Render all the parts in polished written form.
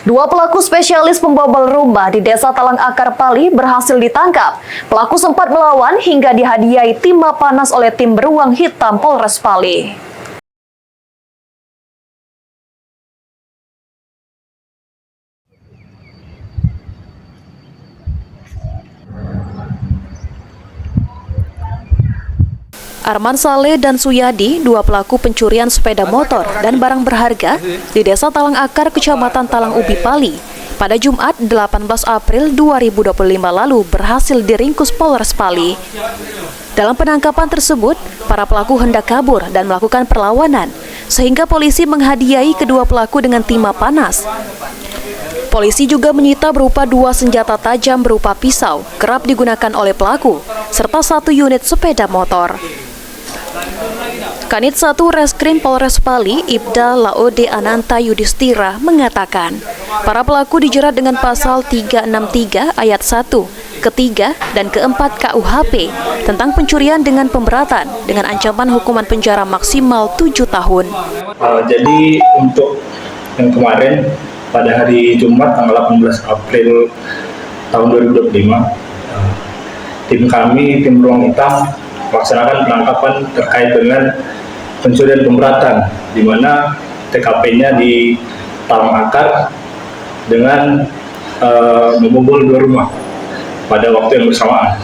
Dua pelaku spesialis pembobol rumah di Desa Talang Akar Pali berhasil ditangkap. Pelaku sempat melawan hingga dihadiahi timah panas oleh tim beruang hitam Polres Pali. Arman Saleh dan Suyadi, dua pelaku pencurian sepeda motor dan barang berharga di Desa Talang Akar, Kecamatan Talang Ubi, Pali, pada Jumat 18 April 2025 lalu berhasil diringkus Polres Pali. Dalam penangkapan tersebut, para pelaku hendak kabur dan melakukan perlawanan, sehingga polisi menghadiahi kedua pelaku dengan timah panas. Polisi juga menyita berupa 2 senjata tajam berupa pisau, kerap digunakan oleh pelaku, serta 1 unit sepeda motor. Kanit 1 Reskrim Polres Pali, Ibda Laode Ananta Yudhistira, mengatakan para pelaku dijerat dengan pasal 363 ayat 1, ketiga, dan keempat KUHP tentang pencurian dengan pemberatan dengan ancaman hukuman penjara maksimal 7 tahun. Jadi untuk yang kemarin pada hari Jumat tanggal 18 April tahun 2025, tim kami, tim beruang hitam, melaksanakan penangkapan terkait dengan pencurian pemberatan, di mana TKP-nya di Talang Akar dengan membobol 2 rumah pada waktu yang bersamaan.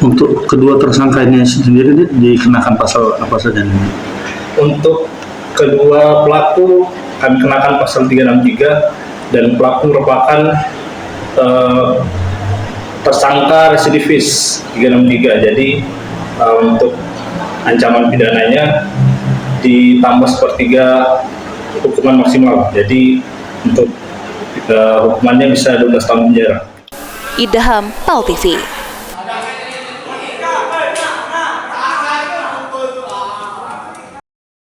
Untuk kedua tersangka ini sendiri dikenakan pasal apa saja? Untuk kedua pelaku kami kenakan pasal 363 dan pelaku merupakan tersangka residivis 363. Jadi untuk ancaman pidananya ditambah 1/3 hukuman maksimal. Jadi untuk hukumannya bisa 12 tahun penjara. Idham, PAL TV.